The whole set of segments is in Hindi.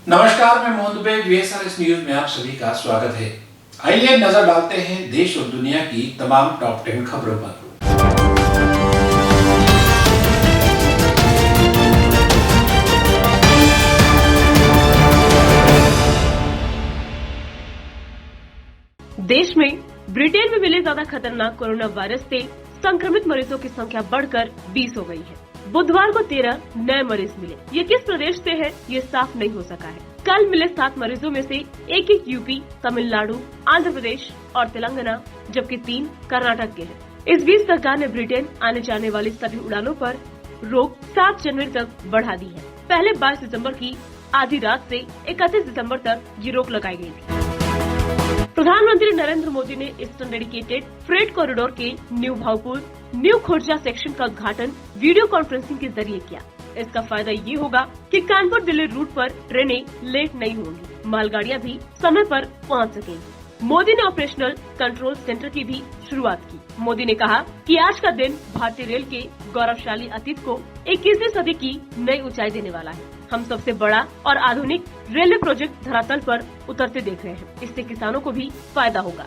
नमस्कार, मैं मोहन दुबे। VSRS न्यूज में आप सभी का स्वागत है। आइए नजर डालते हैं देश और दुनिया की तमाम टॉप 10 खबरों पर। देश में ब्रिटेन में मिले ज्यादा खतरनाक कोरोना वायरस से संक्रमित मरीजों की संख्या बढ़कर 20 हो गई है। बुधवार को 13 नए मरीज मिले। ये किस प्रदेश से है ये साफ नहीं हो सका है। कल मिले 7 मरीजों में से एक यूपी, तमिलनाडु, आंध्र प्रदेश और तेलंगाना, जबकि 3 कर्नाटक के हैं। इस बीच सरकार ने ब्रिटेन आने जाने वाली सभी उड़ानों पर रोक 7 जनवरी तक बढ़ा दी है। पहले 22 दिसंबर की आधी रात से 31 दिसंबर तक ये रोक लगाई गई थी। प्रधानमंत्री नरेंद्र मोदी ने ईस्टर्न डेडिकेटेड फ्रेट कॉरिडोर के new Bhavpur, new Khurja section का उद्घाटन वीडियो कॉन्फ्रेंसिंग के जरिए किया। इसका फायदा ये होगा कि कानपुर दिल्ली रूट पर ट्रेनें लेट नहीं होंगी, मालगाड़ियां भी समय पर पहुंच सकेंगी। मोदी ने ऑपरेशनल कंट्रोल सेंटर की भी शुरुआत की। मोदी ने कहा कि आज का दिन भारतीय रेल के गौरवशाली अतीत को 21वीं सदी की नई ऊंचाई देने वाला है। हम सबसे बड़ा और आधुनिक रेलवे प्रोजेक्ट धरातल पर उतरते देख रहे हैं। इससे किसानों को भी फायदा होगा।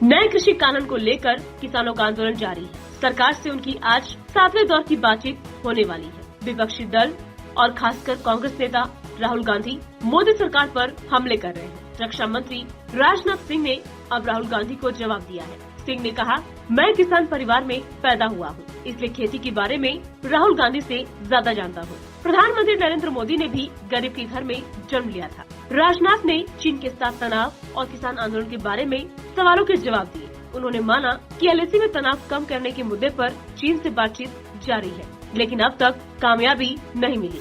नए कृषि कानून को लेकर किसानों का आंदोलन जारी है। सरकार से उनकी आज 7वें दौर की बातचीत होने वाली है। विपक्षी दल और खासकर कांग्रेस नेता राहुल गांधी मोदी सरकार पर हमले कर रहे हैं। रक्षा मंत्री राजनाथ सिंह ने अब राहुल गांधी को जवाब दिया है। सिंह ने कहा, मैं किसान परिवार में पैदा हुआ हूँ, इसलिए खेती के बारे में राहुल गांधी से ज्यादा जानता हूँ। प्रधानमंत्री नरेंद्र मोदी ने भी गरीब के घर में जन्म लिया था। राजनाथ ने चीन के साथ तनाव और किसान आंदोलन के बारे में सवालों के जवाब दिए। उन्होंने माना कि LAC में तनाव कम करने के मुद्दे पर चीन से बातचीत जारी है, लेकिन अब तक कामयाबी नहीं मिली।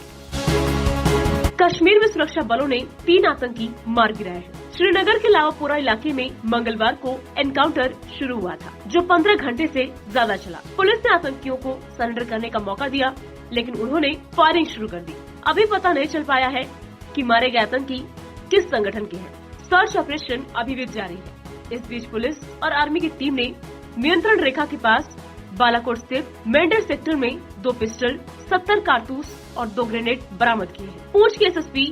कश्मीर में सुरक्षा बलों ने 3 आतंकी मार गिराए हैं। श्रीनगर के लावापुरा इलाके में मंगलवार को एनकाउंटर शुरू हुआ था, जो 15 घंटे से ज्यादा चला। पुलिस ने आतंकियों को सरेंडर करने का मौका दिया, लेकिन उन्होंने फायरिंग शुरू कर दी। अभी पता नहीं चल पाया है कि मारे गए आतंकी किस संगठन के हैं। सर्च ऑपरेशन अभी भी जारी है। इस बीच पुलिस और आर्मी की टीम ने नियंत्रण रेखा के पास बालाकोट स्थित मेंढर सेक्टर में 2 पिस्टल, 70 कारतूस और 2 ग्रेनेड बरामद किए हैं। पूंछ के SSP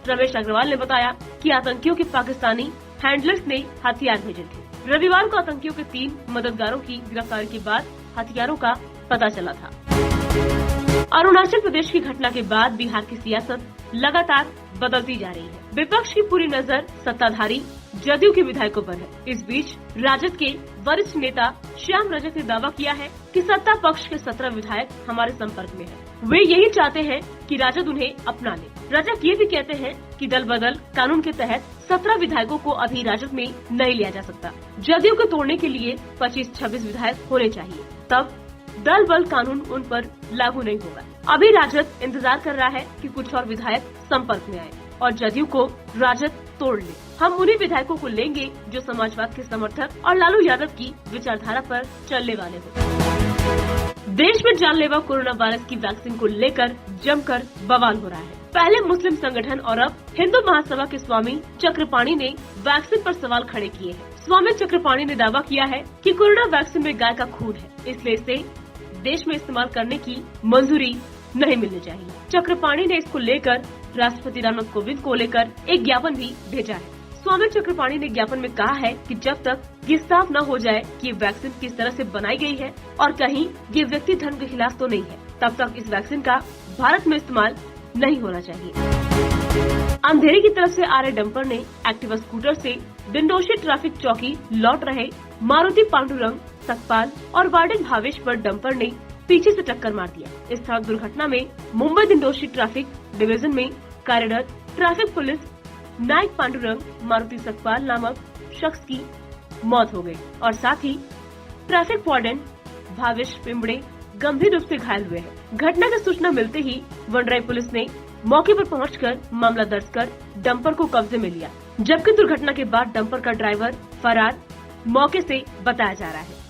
रमेश अग्रवाल ने बताया कि आतंकियों के पाकिस्तानी हैंडलर्स ने हथियार भेजे थे। रविवार को आतंकियों के 3 मददगारों की गिरफ्तारी के बाद हथियारों का पता चला था। अरुणाचल प्रदेश की घटना के बाद बिहार की सियासत लगातार बदलती जा रही है। विपक्ष की पूरी नजर सत्ताधारी जदयू के विधायकों पर है। इस बीच राजद के वरिष्ठ नेता श्याम रजक ने दावा किया है कि सत्ता पक्ष के 17 विधायक हमारे संपर्क में हैं। वे यही चाहते हैं कि राजद उन्हें अपना ले। रजक ये भी कहते हैं कि दल बदल कानून के तहत 17 विधायकों को अभी राजद में नहीं लिया जा सकता। जदयू को तोड़ने के लिए 25-26 विधायक होने चाहिए, तब दल बल कानून उन पर लागू नहीं होगा। अभी राजद इंतजार कर रहा है कि कुछ और विधायक संपर्क में आए और जदयू को राजद तोड़ ले। हम उन्हीं विधायकों को लेंगे जो समाजवाद के समर्थक और लालू यादव की विचारधारा पर चलने वाले हो। देश में जानलेवा कोरोना वायरस की वैक्सीन को लेकर जमकर बवाल हो रहा है। पहले मुस्लिम संगठन और अब हिंदू महासभा के स्वामी चक्रपाणी ने वैक्सीन पर सवाल खड़े किए हैं। स्वामी चक्रपाणी ने दावा किया है कि कोरोना वैक्सीन में गाय का खून है, इसलिए इसे देश में इस्तेमाल करने की मंजूरी नहीं मिलनी चाहिए। चक्रपाणी ने इसको लेकर राष्ट्रपति रामनाथ कोविंद को लेकर एक ज्ञापन भी भेजा है। स्वामी चक्रपाणी ने ज्ञापन में कहा है कि जब तक ये साफ न हो जाए कि ये वैक्सीन किस तरह से बनाई गई है और कहीं ये व्यक्ति धर्म के खिलाफ तो नहीं है, तब तक इस वैक्सीन का भारत में इस्तेमाल नहीं होना चाहिए। अंधेरी की तरफ से आ रहे डंपर ने एक्टिवा स्कूटर से दिंडोशी ट्रैफिक चौकी लौट रहे मारुति पांडुरंग, सकपाल और वार्डन भावेश पर डंपर ने पीछे से टक्कर मार दिया। इस सड़क दुर्घटना में मुंबई दिंडोशी ट्रैफिक डिवीजन में कार्यरत ट्रैफिक पुलिस नायक पांडुरंग मारुति सकपाल नामक शख्स की मौत हो गई और साथ ही ट्रैफिक वार्डन भावेश पिंबड़े गंभीर रूप से घायल हुए हैं। घटना की सूचना मिलते ही वनराई पुलिस ने मौके पर पहुंचकर मामला दर्ज कर डंपर को कब्जे में लिया, जबकि दुर्घटना के बाद डंपर का ड्राइवर फरार मौके से बताया जा रहा है।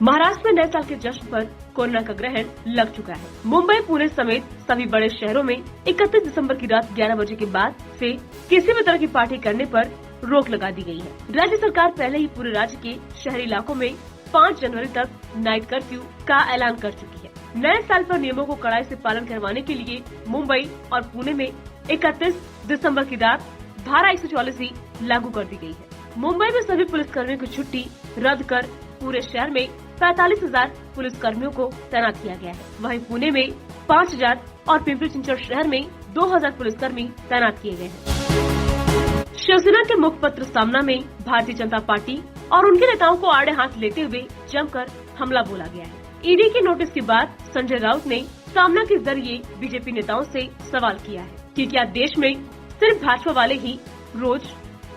महाराष्ट्र में नए साल के जश्न पर कोरोना का ग्रहण लग चुका है। मुंबई, पुणे समेत सभी बड़े शहरों में 31 दिसंबर की रात 11 बजे के बाद से किसी भी तरह की पार्टी करने पर रोक लगा दी गई है। राज्य सरकार पहले ही पूरे राज्य के शहरी इलाकों में 5 जनवरी तक नाइट कर्फ्यू का ऐलान कर चुकी है। नए साल पर नियमों को कड़ाई से पालन करवाने के लिए मुंबई और पुणे में 31 दिसंबर की रात धारा 144 लागू कर दी गई है। मुंबई में सभी पुलिसकर्मियों की छुट्टी रद्द कर पूरे शहर में 45,000 पुलिसकर्मियों को तैनात किया गया है। वहीं पुणे में 5,000 और पिंपरी चिंचवड शहर में 2,000 पुलिसकर्मी तैनात किए गए हैं। शिवसेना के मुखपत्र सामना में भारतीय जनता पार्टी और उनके नेताओं को आड़े हाथ लेते हुए जमकर हमला बोला गया है। ईडी के नोटिस के बाद संजय राउत ने सामना के जरिए बीजेपी नेताओं से सवाल किया है कि क्या देश में सिर्फ भाजपा वाले ही रोज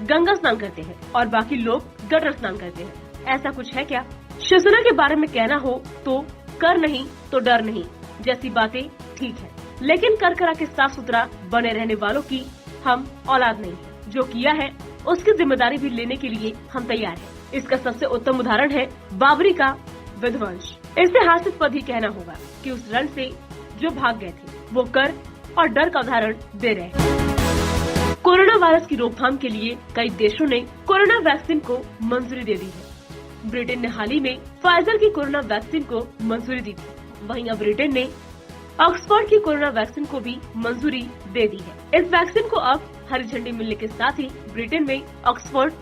गंगा स्नान करते हैं और बाकी लोग गटर स्नान करते हैं? ऐसा कुछ है क्या? शिवसेना के बारे में कहना हो तो कर नहीं तो डर नहीं जैसी बातें ठीक है, लेकिन कर करा के साफ सुथरा बने रहने वालों की हम औलाद नहीं है। जो किया है उसकी जिम्मेदारी भी लेने के लिए हम तैयार हैं। इसका सबसे उत्तम उदाहरण है बाबरी का विध्वंस। इसे हास्यास्पद ही कहना होगा कि उस रण से जो भाग गए थे वो कर और डर का उदाहरण दे रहे हैं। कोरोना वायरस की रोकथाम के लिए कई देशों ने कोरोना वैक्सीन को मंजूरी दे दी है। ब्रिटेन ने हाल ही में फाइजर की कोरोना वैक्सीन को मंजूरी दी थी। वहीं अब ब्रिटेन ने ऑक्सफोर्ड की कोरोना वैक्सीन को भी मंजूरी दे दी है। इस वैक्सीन को अब हरी झंडी मिलने के साथ ही ब्रिटेन में ऑक्सफोर्ड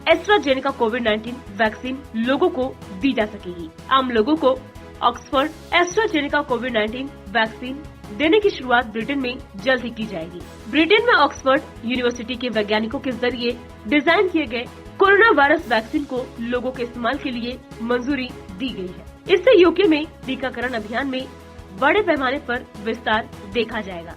एस्ट्राजेनेका कोविड-19 वैक्सीन लोगों को दी जा सकेगी। आम लोगों को ऑक्सफोर्ड एस्ट्राजेनेका कोविड-19 वैक्सीन देने की शुरुआत ब्रिटेन में जल्द ही की जाएगी। ब्रिटेन में ऑक्सफोर्ड यूनिवर्सिटी के वैज्ञानिकों के जरिए डिजाइन किए गए कोरोना वायरस वैक्सीन को लोगों के इस्तेमाल के लिए मंजूरी दी गई है। इससे यूके में टीकाकरण अभियान में बड़े पैमाने पर विस्तार देखा जाएगा।